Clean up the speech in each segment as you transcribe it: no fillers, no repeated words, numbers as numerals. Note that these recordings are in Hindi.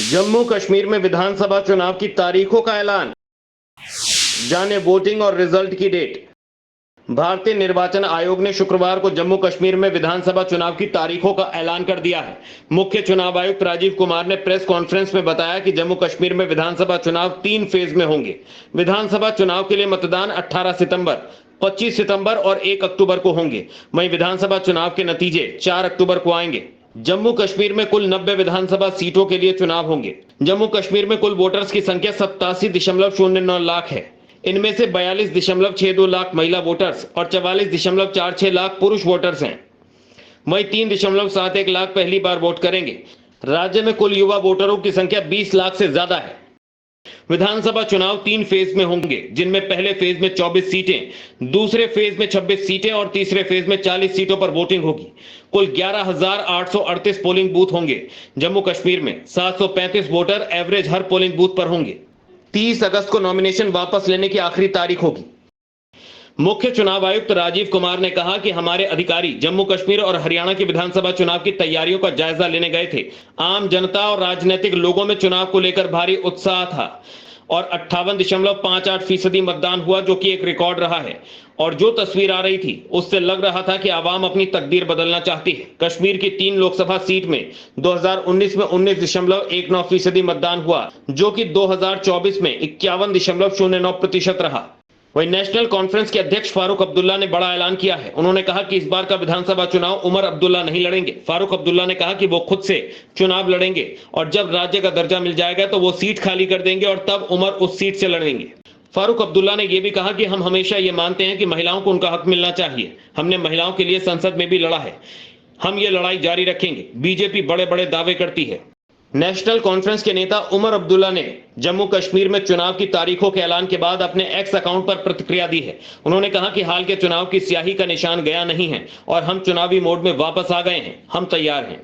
जम्मू कश्मीर में विधानसभा चुनाव की तारीखों का ऐलान, जाने वोटिंग और रिजल्ट की डेट। भारतीय निर्वाचन आयोग ने शुक्रवार को जम्मू कश्मीर में विधानसभा चुनाव की तारीखों का ऐलान कर दिया है। मुख्य चुनाव आयुक्त राजीव कुमार ने प्रेस कॉन्फ्रेंस में बताया कि जम्मू कश्मीर में विधानसभा चुनाव 3 फेज में होंगे। विधानसभा चुनाव के लिए मतदान 18 सितंबर, 25 सितंबर और 1 अक्टूबर को होंगे। वहीं विधानसभा चुनाव के नतीजे 4 अक्टूबर को आएंगे। जम्मू कश्मीर में कुल 90 विधानसभा सीटों के लिए चुनाव होंगे। जम्मू कश्मीर में कुल वोटर्स की संख्या 87.09 लाख है। इनमें से 42.62 लाख महिला वोटर्स और 44.46 लाख पुरुष वोटर्स हैं। वहीं 3.71 लाख पहली बार वोट करेंगे। राज्य में कुल युवा वोटरों की संख्या 20 लाख से ज्यादा है। विधानसभा चुनाव 3 फेज में होंगे, जिनमें पहले फेज में 24 सीटें, दूसरे फेज में 26 सीटें और तीसरे फेज में 40 सीटों पर वोटिंग होगी। कुल 11,838 पोलिंग बूथ होंगे। जम्मू कश्मीर में 735 वोटर एवरेज हर पोलिंग बूथ पर होंगे। 30 अगस्त को नॉमिनेशन वापस लेने की आखिरी तारीख होगी। मुख्य चुनाव आयुक्त राजीव कुमार ने कहा कि हमारे अधिकारी जम्मू कश्मीर और हरियाणा की विधानसभा चुनाव की तैयारियों का जायजा लेने गए थे। आम जनता और राजनीतिक लोगों में चुनाव को लेकर भारी उत्साह था और 58.58% मतदान हुआ, जो कि एक रिकॉर्ड रहा है। और जो तस्वीर आ रही थी उससे लग रहा था कि आवाम अपनी तकदीर बदलना चाहती है। कश्मीर की 3 लोकसभा सीट में 2019 में 19.19% मतदान हुआ, जो कि 2024 में 51.09% रहा। वहीं नेशनल कॉन्फ्रेंस के अध्यक्ष फारूक अब्दुल्ला ने बड़ा ऐलान किया है। उन्होंने कहा कि इस बार का विधानसभा चुनाव उमर अब्दुल्ला नहीं लड़ेंगे। फारूक अब्दुल्ला ने कहा कि वो खुद से चुनाव लड़ेंगे और जब राज्य का दर्जा मिल जाएगा तो वो सीट खाली कर देंगे और तब उमर उस सीट से लड़ेंगे। फारूक अब्दुल्ला ने यह भी कहा कि हम हमेशा ये मानते हैं कि महिलाओं को उनका हक मिलना चाहिए। हमने महिलाओं के लिए संसद में भी लड़ा है, हम ये लड़ाई जारी रखेंगे। बीजेपी बड़े बड़े दावे करती है। नेशनल कॉन्फ्रेंस के नेता उमर अब्दुल्ला ने जम्मू कश्मीर में चुनाव की तारीखों के ऐलान के बाद अपने एक्स अकाउंट पर प्रतिक्रिया दी है। उन्होंने कहा कि हाल के चुनाव की स्याही का निशान गया नहीं है और हम चुनावी मोड में वापस आ गए हैं। हम तैयार हैं।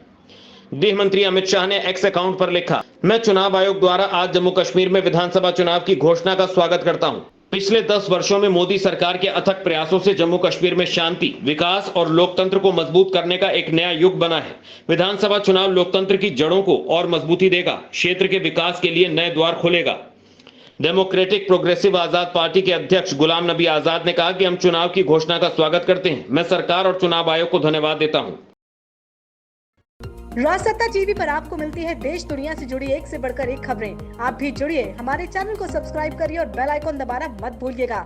गृह मंत्री अमित शाह ने एक्स अकाउंट पर लिखा, मैं चुनाव आयोग द्वारा आज जम्मू कश्मीर में विधानसभा चुनाव की घोषणा का स्वागत करता हूं। पिछले 10 वर्षों में मोदी सरकार के अथक प्रयासों से जम्मू कश्मीर में शांति, विकास और लोकतंत्र को मजबूत करने का एक नया युग बना है। विधानसभा चुनाव लोकतंत्र की जड़ों को और मजबूती देगा, क्षेत्र के विकास के लिए नए द्वार खोलेगा। डेमोक्रेटिक प्रोग्रेसिव आजाद पार्टी के अध्यक्ष गुलाम नबी आजाद ने कहा कि हम चुनाव की घोषणा का स्वागत करते हैं। मैं सरकार और चुनाव आयोग को धन्यवाद देता हूं। राजसत्ता टीवी पर आपको मिलती है देश दुनिया से जुड़ी एक से बढ़कर एक खबरें। आप भी जुड़िए, हमारे चैनल को सब्सक्राइब करिए और बेल आइकॉन दबाना मत भूलिएगा